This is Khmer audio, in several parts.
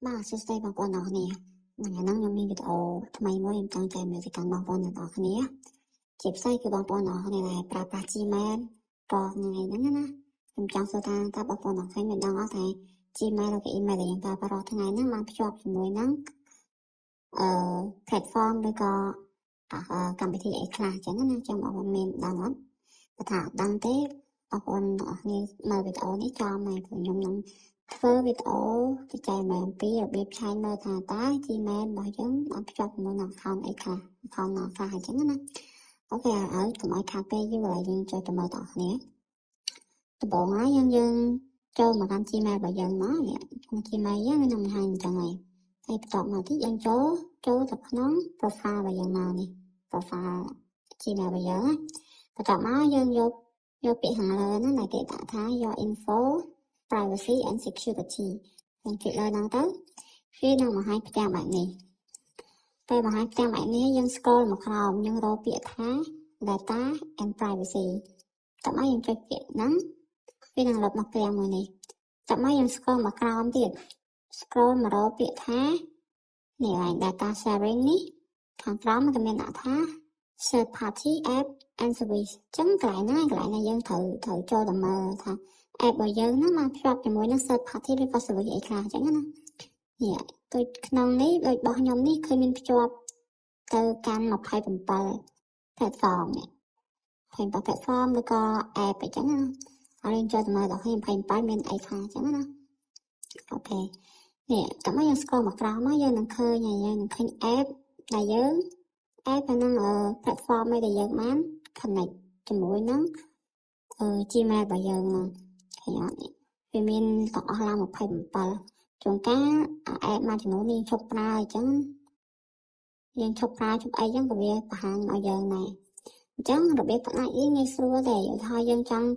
បាទសួស្តីបងប្អូនទាំងអស់គ្នាថ្ងៃហ្នឹងខ្ញុំមានវីដេអូថ្មីមួយខ្ញុំចង់ចែកម្លែកទៅកាន់បងប្អូនទាំងអស់គ្នាជាពិសេសគឺបងប្អូនទាំងអស់គ្នាដែលប្រើប្រាស់ Gmail ក៏ថ្ងៃហ្នឹងណាខ្ញុំចង់សួរថាបងប្អូនទាំងអស់គ្នាមានដឹងអត់ថា Gmail ឬក៏ email ដែលយើងប្រើប្រាស់ថ្ងៃហ្នឹងបានភ្ជាប់ជាមួយនឹងplatform ឬក៏កម្មវិធីអីខ្លះអញ្ចឹងណាចាំបងប្អូនមានដឹងអត់បើថាអត់ដឹងទេបងប្អូនទាំងអស់គ្នាមើលវីដេអូនេះចំហើយខ្ញុំនឹងធ្វើវីដេអូទៅចែកម្លែកអំពីរបៀបឆែកមើលថាតើ Gmail របស់យើងបានភ្ជាប់ជាមួយនឹង account អីខ្លះ account ណាខ្លះអញ្ចឹងណាអូខេហើយកុំឲ្យខាតពេលយូរហើយយើងចូលទៅមើលតគ្នាដំបូងហើយយើងចូលមកកាន់ Gmail របស់យើងមកនេះ Gmail យើងនឹងបង្ហាញអញ្ចឹងហើយបន្ទាប់មកទៀតយើងចូលទៅក្នុង profile របស់យើងមកនេះ profile Gmail របស់យើងបន្ទាប់មកយើងយកពាក្យខាងលើហ្នឹងដែលគេដាក់ថា your info privacy and security យើងចុចលើហ្នឹងទៅវានឹងបង្ហាញផ្ទាំងបែបនេះពេលបង្ហាញផ្ទាំងបែបនេះយើង scroll មកក្រោមយើងរកពាក្យថា data and privacy តោះមកយើងចុចពាក្យហ្នឹងវានឹងលុបមកផ្ទាំងមួយនេះតោះមកយើង scroll មកក្រោមទៀត scroll មករកពាក្យថានេះហើយ data sharing នេះខាងក្រោមมันក៏មានដាក់ថា third party app and service ចឹងកន្លែងហ្នឹងយើងត្រូវចូលទៅមើលថា app របស់យើងហ្នឹងបានភ្ជាប់ជាមួយនឹង third party ឬក៏ service អីខ្លះអញ្ចឹងណានេះដូចក្នុងនេះដូចរបស់ខ្ញុំនេះឃើញមានភ្ជាប់ទៅកាន់27 platform នេះ27 platform ឬក៏ app អញ្ចឹងណាហើយយើងចូលទៅមើលដល់27មានអីខ្លះអញ្ចឹងណាអូខេនេះតើមកយើង scroll មកក្រោមមកយើងនឹងឃើញ app ដែលយើង app ហ្នឹង platform ដែលយើងបាន connect ជាមួយនឹងGmail របស់យើងហ្នឹងឃើញអត់វាមានទាំងអស់ឡើង27ជួនកាល app មួយចំនួននេះឈប់ប្រើអញ្ចឹងយើងឈប់ប្រើឈប់អីអញ្ចឹងក៏វាបង្ហាញឲ្យយើងដែរអញ្ចឹងរបៀបផ្ដាច់នេះងាយស្រួលដែរថាយើងចង់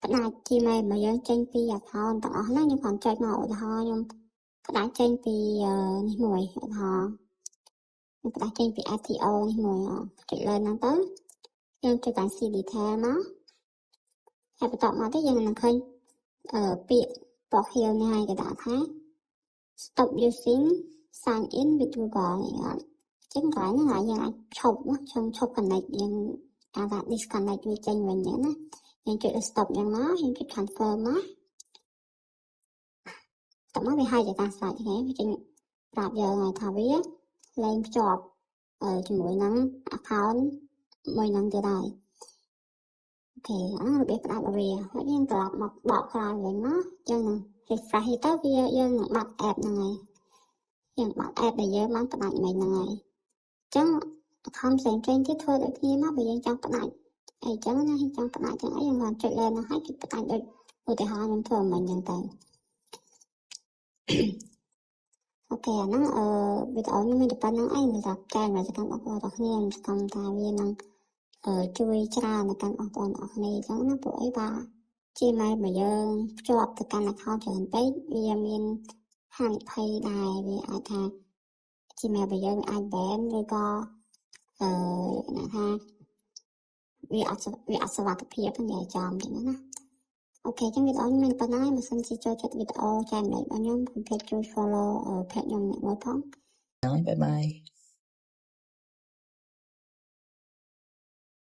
ផ្ដាច់ Gmail របស់យើងចេញពី account ទាំងអស់ហ្នឹងខ្ញុំគ្រាន់ចុចមកឧទាហរណ៍ខ្ញុំផ្ដាច់ចេញពីនេះមួយឧទាហរណ៍ខ្ញុំផ្ដាច់ចេញពី ATO នេះមួយចុចលើហ្នឹងទៅយើងចុចតាម see detail មកហើយបន្ទាប់មកទៀតយើងនឹងឃើញពាក្យពណ៌ខៀវនេះហើយគេដាក់ថា stop using sign in with Google នេះអត់ចឹងកន្លែងហ្នឹងយើងអាចឈប់ connect យើងអាចថា disconnect វាចេញវិញហ្នឹងណាយើងចុចលើ stop យ៉ាងមកយើងចុច confirm មកតោះមកវាហើយជាការស្រេចហ្នឹងវាចេញប្រាប់យើងហើយថាវាលែងភ្ជាប់ជាមួយនឹង account មួយហ្នឹងទៀតហើយអូខេអារបៀបផ្ដាច់វាហើយយើងត្រឡប់មកបកក្រោយវិញមកយើងនឹង refresh ទៅវាយើងនឹងបាត់ app ហ្នឹងហើយយើងបាត់ app ដែលយើងបានផ្ដាច់មិញហ្នឹងហើយអញ្ចឹង account ផ្សេងទៀតធ្វើដូចគ្នាមកបើយើងចង់ផ្ដាច់អីចឹងណាចង់ផ្ដាច់ចឹងអីយើងបានចុចលើហ្នឹងហើយចុចផ្ដាច់ដូចឧទាហរណ៍ខ្ញុំធ្វើមិញចឹងទៅអូខេអាហ្នឹងវីដេអូនេះមានតែប៉ុណ្្នឹងឯងសម្រាប់ចែកមកកាន់បងប្អូនទាំងគ្នាខ្ញុំសង្ឃឹមថាវានឹងជួយច្រើនដល់កាន់បងប្អូនទាំងគ្នាអញ្ចឹងណាពួកអីបាទ Gmail របស់យើងភ្ជាប់ទៅកាន់ account ច្រើនពេកវាមានហានិភ័យដែរវាអាចថា Gmail របស់យើងអាច ban ឬក៏ថាវាអត់សុវត្ថិភាពនិយាយចំចឹងណាអូខេចឹងវីដេអូនេះមានប៉ុណ្ណឹងហើយបើសិនជាចូលចិត្តវីដេអូចែកម្លែករបស់ខ្ញុំកុំភ្លេចជួយ follow page ខ្ញុំមួយផងហើយបាយបាយ